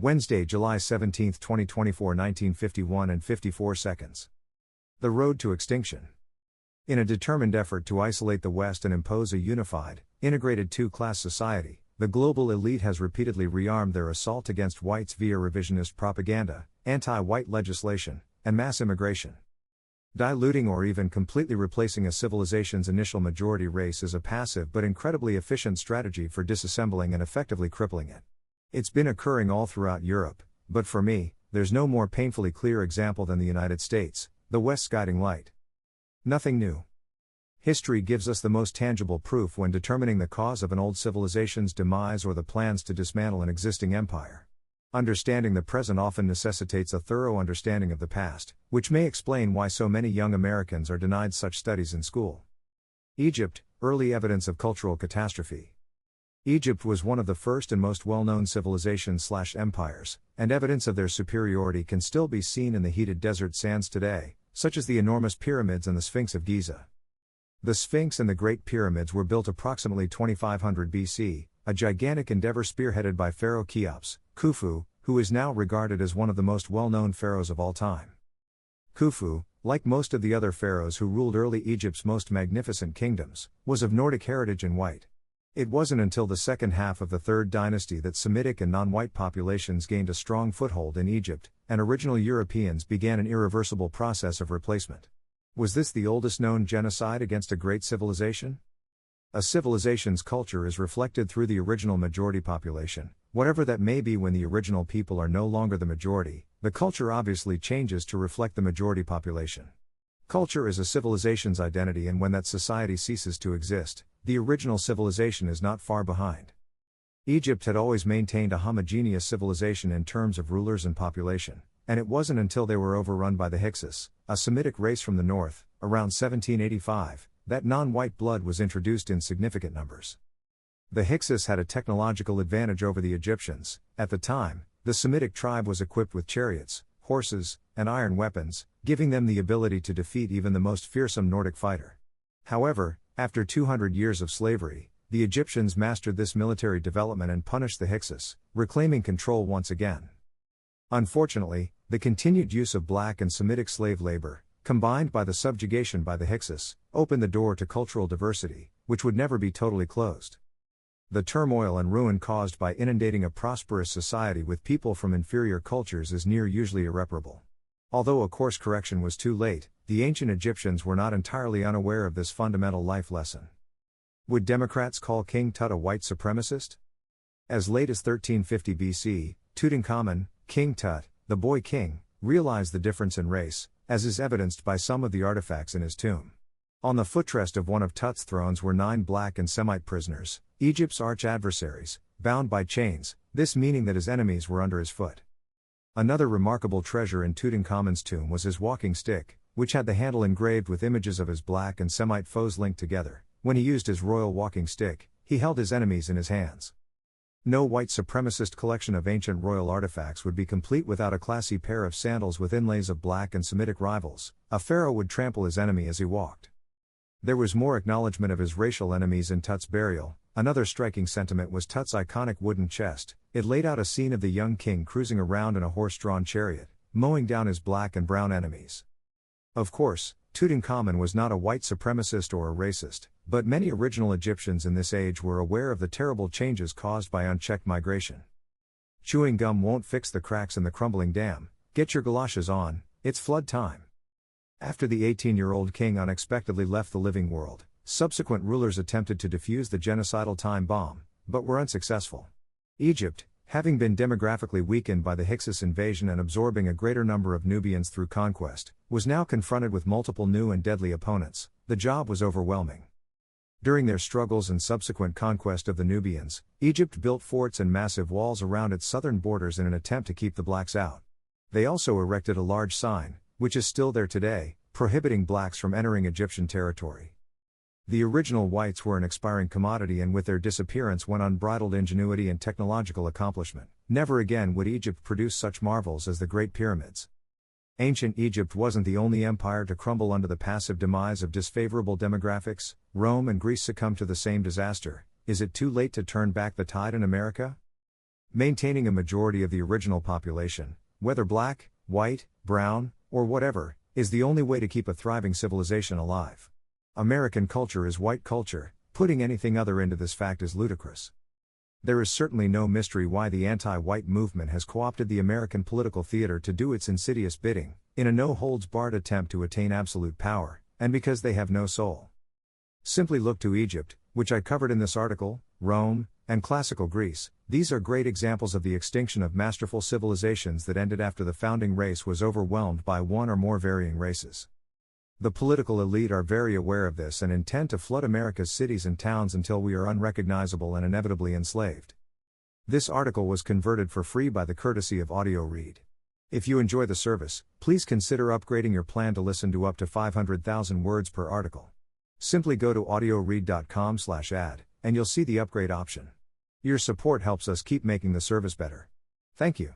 Wednesday, July 17, 2024, 19:51 and 54 seconds. The road to extinction. In a determined effort to isolate the West and impose a unified, integrated two-class society, the global elite has repeatedly rearmed their assault against whites via revisionist propaganda, anti-white legislation, and mass immigration. Diluting or even completely replacing a civilization's initial majority race is a passive but incredibly efficient strategy for disassembling and effectively crippling it. It's been occurring all throughout Europe, but for me, there's no more painfully clear example than the United States, the West's guiding light. Nothing new. History gives us the most tangible proof when determining the cause of an old civilization's demise or the plans to dismantle an existing empire. Understanding the present often necessitates a thorough understanding of the past, which may explain why so many young Americans are denied such studies in school. Egypt, early evidence of cultural catastrophe. Egypt was one of the first and most well-known civilizations/empires, and evidence of their superiority can still be seen in the heated desert sands today, such as the enormous pyramids and the Sphinx of Giza. The Sphinx and the Great Pyramids were built approximately 2500 BC, a gigantic endeavor spearheaded by Pharaoh Cheops, Khufu, who is now regarded as one of the most well-known pharaohs of all time. Khufu, like most of the other pharaohs who ruled early Egypt's most magnificent kingdoms, was of Nordic heritage and white. It wasn't until the second half of the Third Dynasty that Semitic and non-white populations gained a strong foothold in Egypt, and original Europeans began an irreversible process of replacement. Was this the oldest known genocide against a great civilization? A civilization's culture is reflected through the original majority population. Whatever that may be, when the original people are no longer the majority, the culture obviously changes to reflect the majority population. Culture is a civilization's identity, and when that society ceases to exist, the original civilization is not far behind. Egypt had always maintained a homogeneous civilization in terms of rulers and population, and it wasn't until they were overrun by the Hyksos, a Semitic race from the north, around 1785, that non-white blood was introduced in significant numbers. The Hyksos had a technological advantage over the Egyptians. At the time, the Semitic tribe was equipped with chariots, horses, and iron weapons, giving them the ability to defeat even the most fearsome Nordic fighter. However, after 200 years of slavery, the Egyptians mastered this military development and punished the Hyksos, reclaiming control once again. Unfortunately, the continued use of black and Semitic slave labor, combined by the subjugation by the Hyksos, opened the door to cultural diversity, which would never be totally closed. The turmoil and ruin caused by inundating a prosperous society with people from inferior cultures is near usually irreparable. Although a course correction was too late, the ancient Egyptians were not entirely unaware of this fundamental life lesson. Would Democrats call King Tut a white supremacist? As late as 1350 BC, Tutankhamun, King Tut, the boy king, realized the difference in race, as is evidenced by some of the artifacts in his tomb. On the footrest of one of Tut's thrones were 9 black and Semite prisoners, Egypt's arch-adversaries, bound by chains, this meaning that his enemies were under his foot. Another remarkable treasure in Tutankhamun's tomb was his walking stick, which had the handle engraved with images of his black and Semite foes linked together. When he used his royal walking stick, he held his enemies in his hands. No white supremacist collection of ancient royal artifacts would be complete without a classy pair of sandals with inlays of black and Semitic rivals. A pharaoh would trample his enemy as he walked. There was more acknowledgement of his racial enemies in Tut's burial. Another striking sentiment was Tut's iconic wooden chest. It laid out a scene of the young king cruising around in a horse-drawn chariot, mowing down his black and brown enemies. Of course, Tutankhamun was not a white supremacist or a racist, but many original Egyptians in this age were aware of the terrible changes caused by unchecked migration. Chewing gum won't fix the cracks in the crumbling dam. Get your galoshes on, it's flood time. After the 18-year-old king unexpectedly left the living world, subsequent rulers attempted to defuse the genocidal time bomb, but were unsuccessful. Egypt, having been demographically weakened by the Hyksos invasion and absorbing a greater number of Nubians through conquest, was now confronted with multiple new and deadly opponents. The job was overwhelming. During their struggles and subsequent conquest of the Nubians, Egypt built forts and massive walls around its southern borders in an attempt to keep the blacks out. They also erected a large sign, which is still there today, prohibiting blacks from entering Egyptian territory. The original whites were an expiring commodity, and with their disappearance went unbridled ingenuity and technological accomplishment. Never again would Egypt produce such marvels as the Great Pyramids. Ancient Egypt wasn't the only empire to crumble under the passive demise of disfavorable demographics. Rome and Greece succumbed to the same disaster. Is it too late to turn back the tide in America? Maintaining a majority of the original population, whether black, white, brown, or whatever, is the only way to keep a thriving civilization alive. American culture is white culture, putting anything other into this fact is ludicrous. There is certainly no mystery why the anti-white movement has co-opted the American political theater to do its insidious bidding, in a no-holds-barred attempt to attain absolute power, and because they have no soul. Simply look to Egypt, which I covered in this article, Rome, and classical Greece. These are great examples of the extinction of masterful civilizations that ended after the founding race was overwhelmed by one or more varying races. The political elite are very aware of this and intend to flood America's cities and towns until we are unrecognizable and inevitably enslaved. This article was converted for free by the courtesy of Audio Read. If you enjoy the service, please consider upgrading your plan to listen to up to 500,000 words per article. Simply go to audioread.com/ad, and you'll see the upgrade option. Your support helps us keep making the service better. Thank you.